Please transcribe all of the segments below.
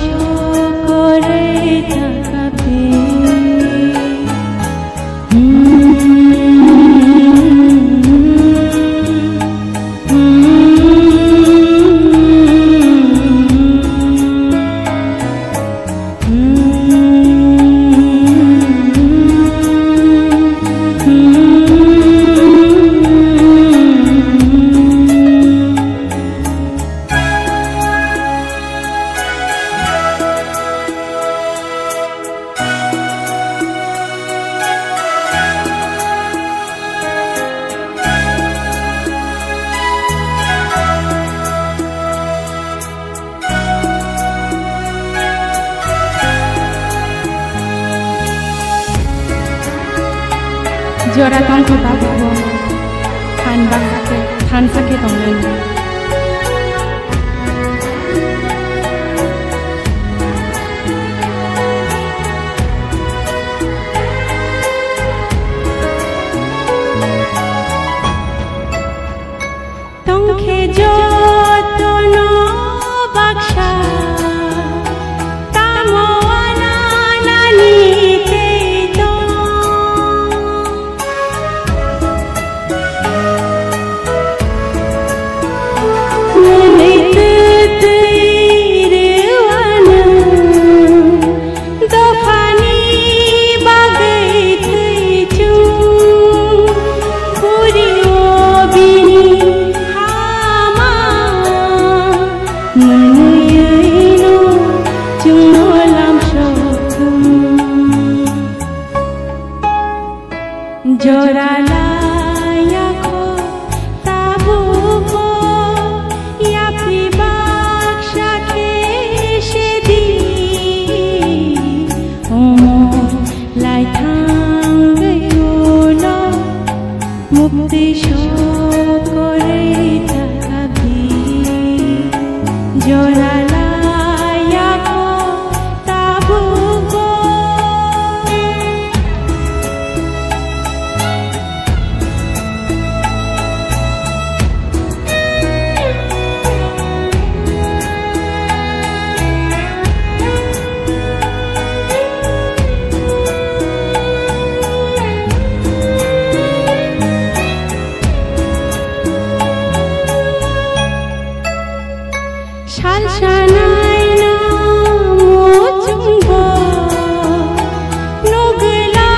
সকরে তাকাবে Jora tong kota buo, kan sakit tong lain. Tong ke joto no baksha, tamo anani. Jora layako tabuko ya pibaksha keshedi omo lai thangayona mukti shokore takabi jora layako tabuko Shalshanai na mojumbo nogla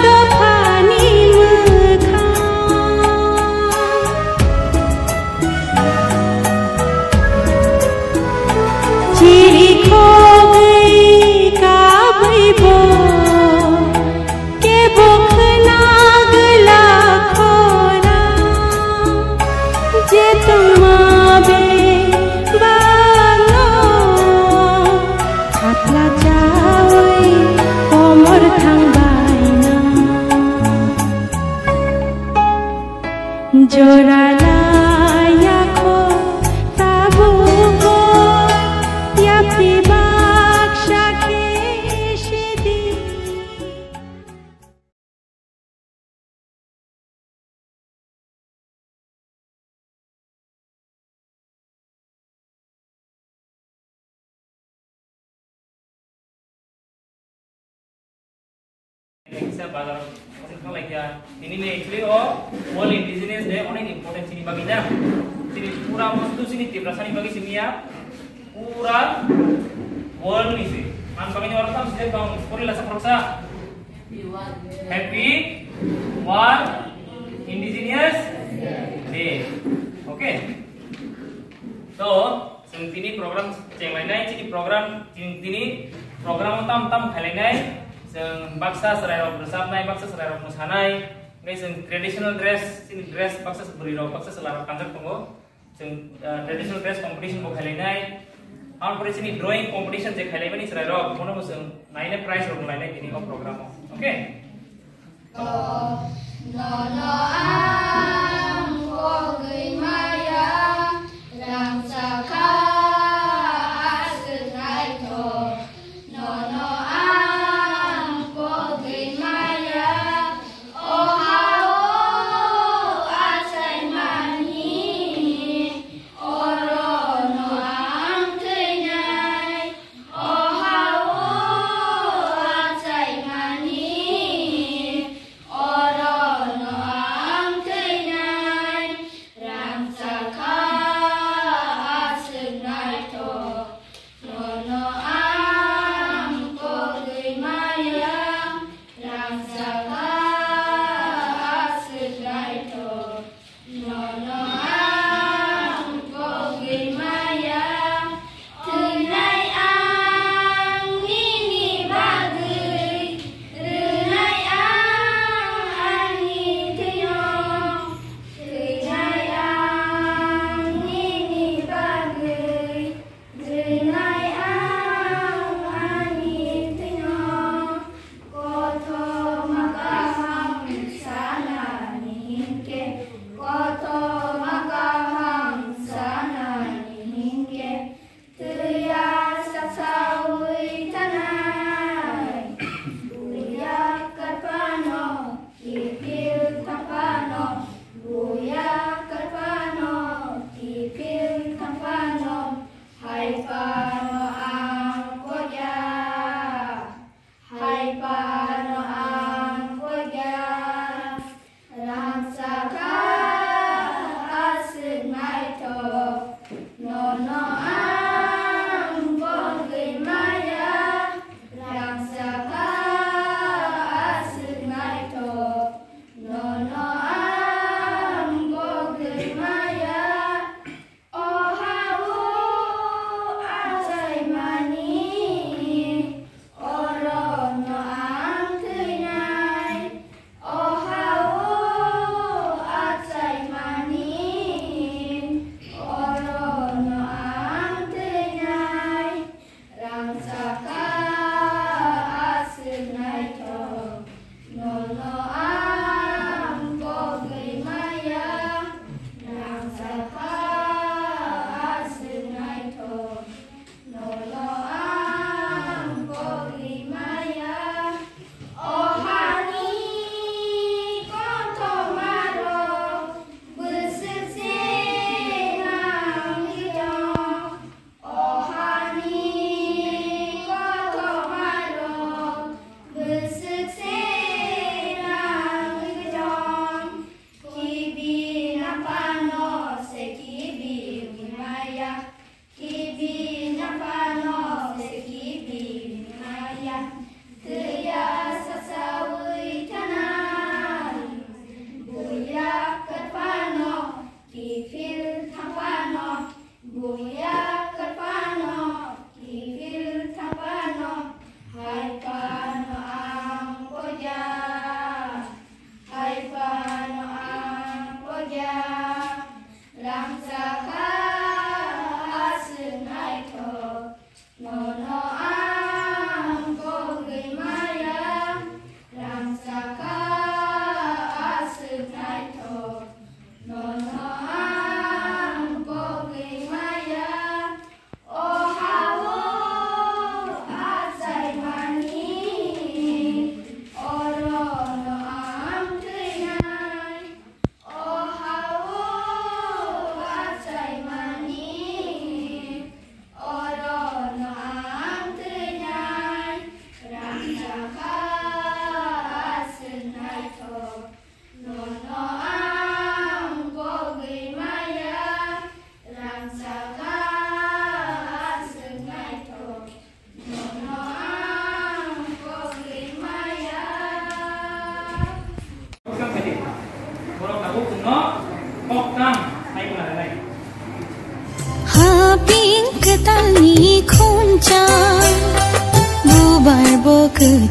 dofani mukha chiri kho gayi ka bhaibo ke bokhna gla khora je tumabe Jora layako tabuko ya pibaksha keshedi ini nih actually World Indigenous Day onek important sini baginya. Sini pura mesti sini tibrasani bagi sini ya. Pura world nih sih. Man baginya orang tam sih kaum sekali lah sepersa. Happy World Indigenous Day. Oke. So, sini program ceng lainnya sini program tam kalian जों बाक्सा सरायरक रोजाबनाय बाक्सा सरायरक मोसानाय ओमफ्राय जों traditional dress जोंनि dress Baksa बोरैरक Baksa सोलारक कानजाक दङ जों traditional dress competition बो खालायनाय ओमफ्राय जोंनि ड्रइं कम्पिटिशन जे खालायबाय सरायरक मोनो जों नायने प्राइज रक लायनाय दिनै प्रग्रामाव okay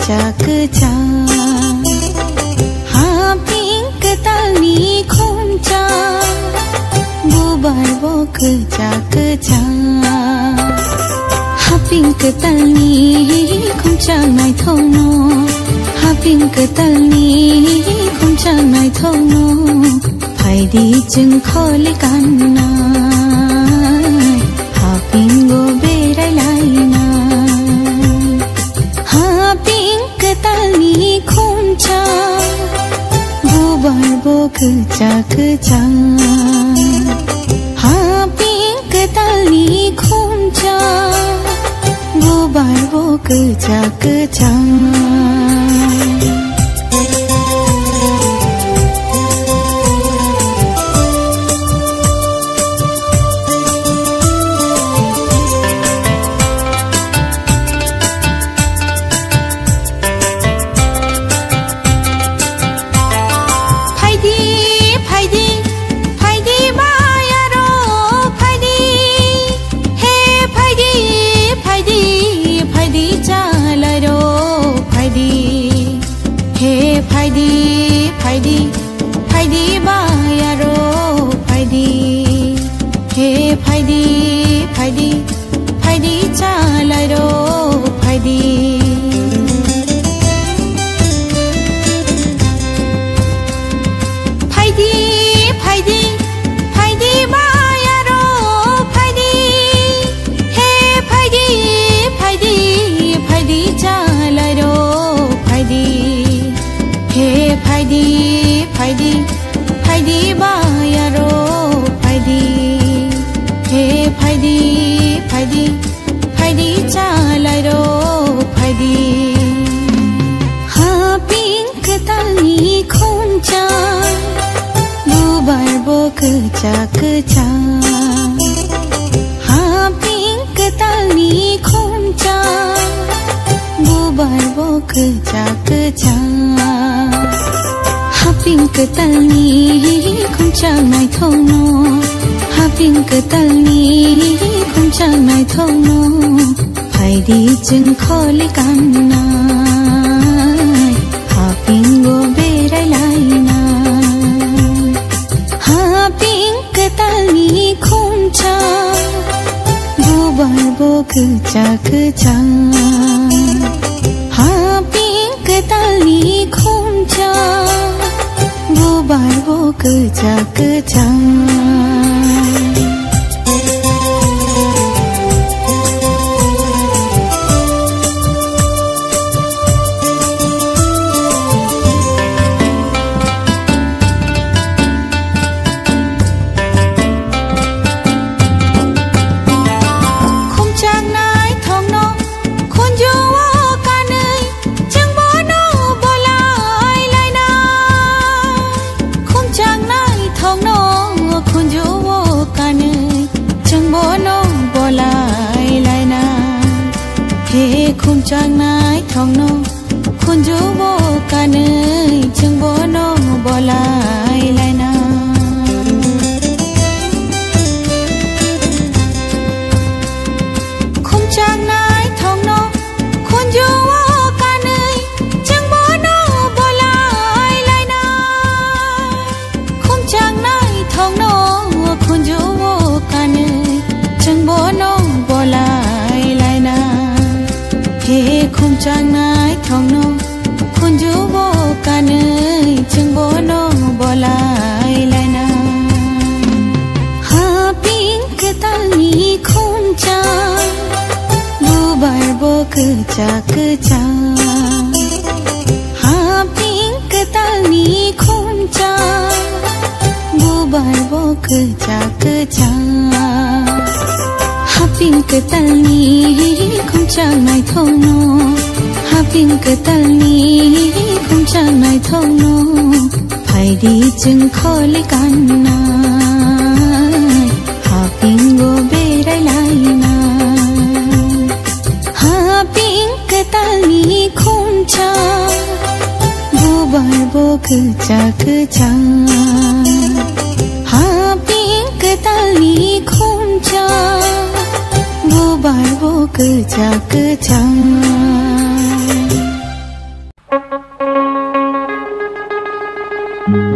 kecak-kecak Haping ketalni kuncak Bubar bo kecak-kecak Haping ketalni kuncak nai thono Haping ketalni kuncak nai thono Phaidi jeng kholi kanna Haping go berai laina Haping ketalni kuncak Bubar bo kecak-kecak Haping ketalni kuncak Bubar bo kecak-kecak kecak-kecak Haping ketalni kuncak Bubar bo kecak-kecak Haping ketalni kuncak nai thono Haping ketalni kuncak nai thono Phaidi jeng kholi kanna Haping go berai laina Haping ketalni kuncak Bubar bo kecak-kecak Haping ketalni kuncak Bubar bo kecak-kecak Khumchak nai thongno khunju bo kanai chung bo no bolai laina Khumchak nai thongno khunju bo kanai chung bo no bolai laina Khumchak nai thongno khunju bo kanai chung bo no bolai laina Khumchak nai thongno khunju bo kanai chung bo no bolai laina Haping ketalni kuncak Bubar bo kecak-kecak Haping ketalni kuncak Bubar bo kecak-kecak Haping ketalni kuncak nai thono Haping ketalni kuncak nai thono Phaidi jeng kholi kanna Haping go berai laina Haping ketalni kuncak Bubar bo kecak-kecak Haping ketalni kuncak Bubar bo kecak-kecak Thank you.